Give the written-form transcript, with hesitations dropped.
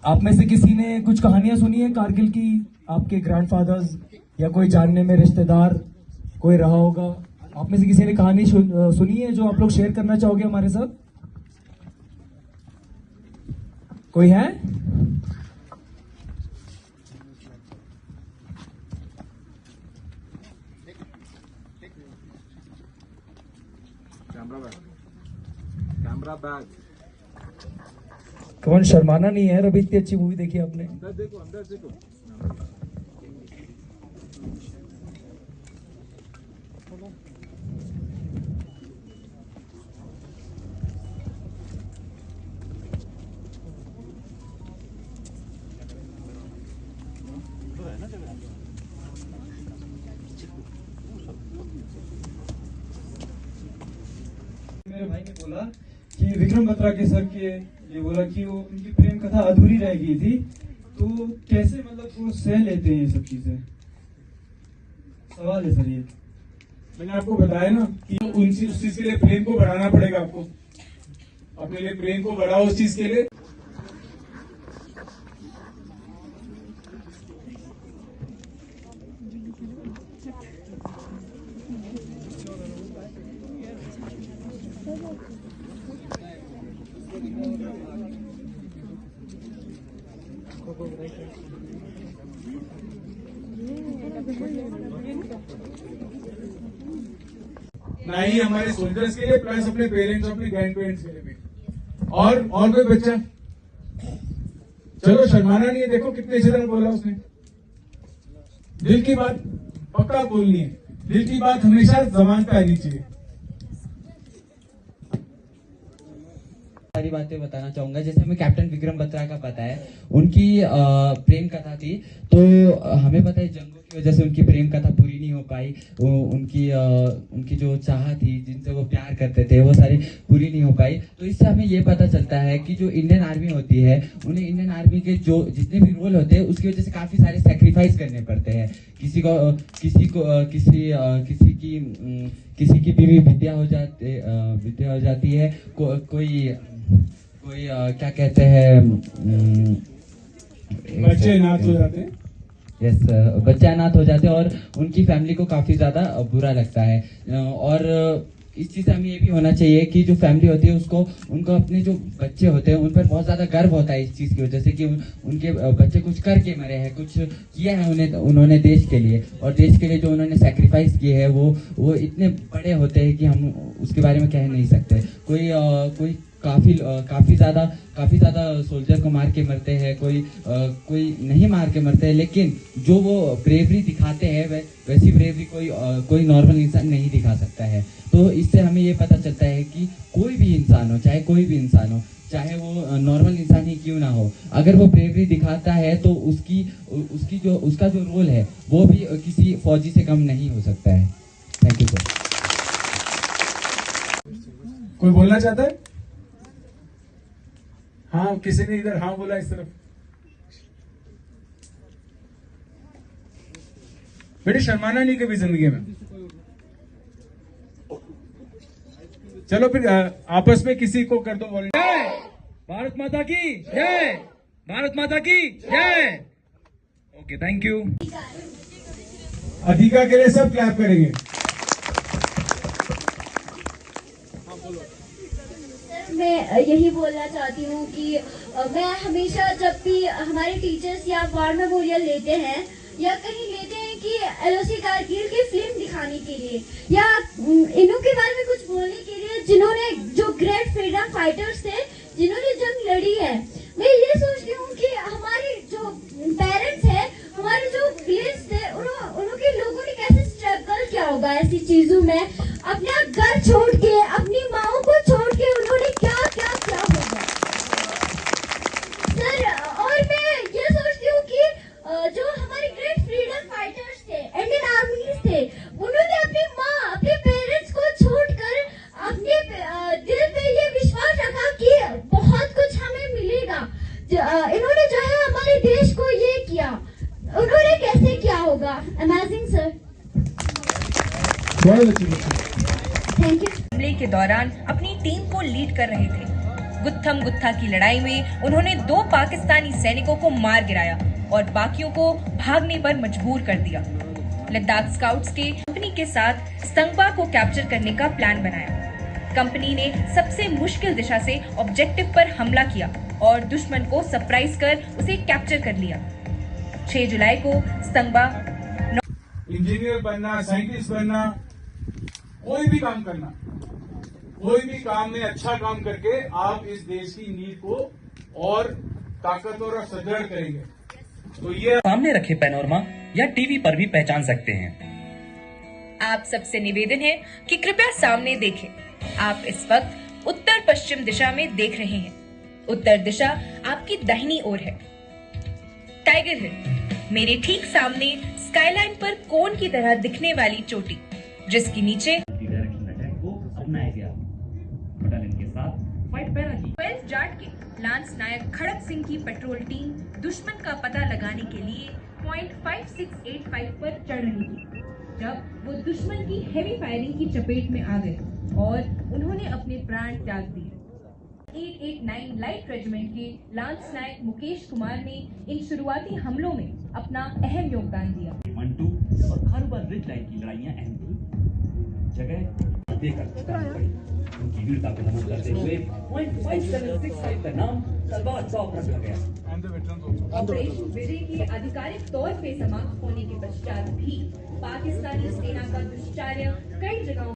आप में से किसी ने कुछ कहानियां सुनी है कारगिल की? आपके ग्रैंडफादर्स या कोई जानने में रिश्तेदार कोई रहा होगा? आप में से किसी ने कहानी सुनी है जो आप लोग शेयर करना चाहोगे हमारे साथ? कोई है? Camera bag. कौन शर्माना नहीं है? अभी इतनी अच्छी मूवी देखी आपने? अंदर देखो, अंदर देखो। मेरे भाई ने बोला कि विक्रम बत्रा के सर के ये बोला कि वो उनकी प्रेम कथा अधूरी रह गई थी, तो कैसे मतलब वो सह लेते हैं ये सब चीजें? सवाल है सर ये। मैंने आपको बताया ना कि उस चीज के लिए प्रेम को बढ़ाना पड़ेगा। आपको अपने लिए प्रेम को बढ़ाओ उस चीज के लिए। ना ही हमारे सोल्जर्स के लिए, प्लस अपने पेरेंट्स, अपने ग्रैंड पेरेंट्स के लिए भी। और कोई बच्चा? चलो शर्माना नहीं है। देखो कितने अच्छे तरह बोला उसने। दिल की बात पक्का बोलनी है। दिल की बात हमेशा जबान पे आनी चाहिए। सारी बातें बताना चाहूंगा। जैसे हमें कैप्टन विक्रम बत्रा का पता है, उनकी प्रेम कथा थी, तो हमें पता है जंगों की वजह से उनकी प्रेम कथा पूरी नहीं हो पाई। उनकी जो चाह थी, जिनसे वो प्यार करते थे, वो सारी पूरी नहीं हो पाई। तो इससे हमें ये पता चलता है कि जो इंडियन आर्मी होती है, उन्हें इंडियन आर्मी के जो जितने भी रोल होते हैं उसकी वजह से काफी सारे सेक्रीफाइस करने पड़ते हैं। किसी की बीवी विद्या हो जाती है, कोई क्या कहते हैं, बच्चे अनाथ हो जाते हैं। यस, बच्चे अनाथ हो जाते हैं और उनकी फैमिली को काफी ज्यादा बुरा लगता है। और इस चीज से हमें ये भी होना चाहिए कि जो फैमिली होती है उनको अपने जो बच्चे होते हैं उन पर बहुत ज्यादा गर्व होता है इस चीज की वजह से कि उनके बच्चे कुछ करके मरे हैं, कुछ किया है उन्होंने देश के लिए, और देश के लिए जो उन्होंने सैक्रिफाइस किए है वो इतने बड़े होते हैं कि हम उसके बारे में कह नहीं सकते। कोई काफी ज्यादा सोल्जर को मार के मरते हैं, कोई नहीं मार के मरते हैं, लेकिन जो वो ब्रेवरी दिखाते हैं वैसी ब्रेवरी कोई नॉर्मल इंसान नहीं दिखा सकता है। तो इससे हमें ये पता चलता है कि कोई भी इंसान हो, चाहे कोई भी इंसान हो, चाहे वो नॉर्मल इंसान ही क्यों ना हो, अगर वो ब्रेवरी दिखाता है तो उसका जो रोल है वो भी किसी फौजी से कम नहीं हो सकता है। Thank you sir. कोई बोलना चाहता है? हाँ, किसी ने इधर हाँ बोला इस तरफ। बेटे शर्माना नहीं कभी जिंदगी में। चलो फिर आपस में किसी को कर दो वॉलंटियर। भारत माता की जय! भारत माता की जय! Okay, thank you. अधिका के लिए सब क्लैप करेंगे। मैं यही बोलना चाहती हूँ कि मैं हमेशा जब भी हमारे टीचर्स या वार मेमोरियल लेते हैं या कहीं लेते हैं कि एलओसी कारगिल की फिल्म दिखाने के लिए या इन्हों के बारे में कुछ बोलने के लिए, जिन्होंने जो ग्रेट फ्रीडम फाइटर्स थे, जिन्होंने जंग लड़ी है, मैं ये सोचती हूँ कि हमारे जो पेरेंट्स हैं, हमारे जो विलेज थे, उनके लोगों ने कैसे स्ट्रगल किया होगा ऐसी चीजों में, अपना घर छोड़ के, अपनी माओ को छोड़ के उन्होंने क्या क्या किया होगा सर। और मैं ये सोचती हूँ कि जो हमारे ग्रेट फ्रीडम फाइटर्स थे, इंडियन आर्मी थे, उन्होंने अपनी माँ, अपने पेरेंट्स को छोड़कर अपने दिल पे ये विश्वास रखा कि बहुत कुछ हमें मिलेगा। इन्होंने जो है हमारे देश को ये किया, उन्होंने कैसे किया होगा? Amazing sir. बहुत अच्छी। Thank you. हमले के दौरान अपनी टीम को लीड कर रहे थे। गुत्थम गुत्था की लड़ाई में उन्होंने 2 पाकिस्तानी सैनिकों को मार गिराया और बाकियों को भागने पर मजबूर कर दिया। लद्दाख स्काउट्स के कंपनी के साथ स्तंगबा को कैप्चर करने का प्लान बनाया। कंपनी ने सबसे मुश्किल दिशा से ऑब्जेक्टिव पर हमला किया और दुश्मन को सरप्राइज कर उसे कैप्चर कर लिया। 6 जुलाई को स्तंगबा इंजीनियर बनना, साइंटिस्ट बनना, कोई भी काम करना, कोई भी काम में अच्छा काम करके आप इस देश की नींव को और ताकतवर और सुदृढ़ करेंगे। तो ये सामने रखे पैनोरमा या टीवी पर भी पहचान सकते हैं। आप सबसे निवेदन है कि कृपया सामने देखें। आप इस वक्त उत्तर पश्चिम दिशा में देख रहे हैं। उत्तर दिशा आपकी दाहिनी ओर है। टाइगर हिल, मेरे ठीक सामने स्काईलाइन पर कोन की तरह दिखने वाली चोटी, जिसके नीचे अपनाया गया। बटालियन के साथ फाइट पैरा की 12 जाट के लांस नायक खड़क सिंह की पेट्रोल टीम दुश्मन का पता लगाने के लिए पॉइंट 5685 पर चढ़ रही थी, जब वो दुश्मन की हेवी फायरिंग की चपेट में आ गए और उन्होंने अपने प्राण त्याग दिए। 889 लाइट रेजिमेंट के लांस नायक मुकेश कुमार ने इन शुरुआती हमलों में अपना अहम योगदान दिया। 12 और खारूबार रिज लाइन की लड़ाइयां अहम थी। जगह देकर करनी पड़ी। उनकी वीरता को नमन करते हुए पॉइंट 5765 का नाम तलवार चौक रखा गया। ऑपरेशन विजय के आधिकारिक तौर पे समाप्त होने के पश्चात भी पाकिस्तानी सेना का दुष्चार्य कई जगहों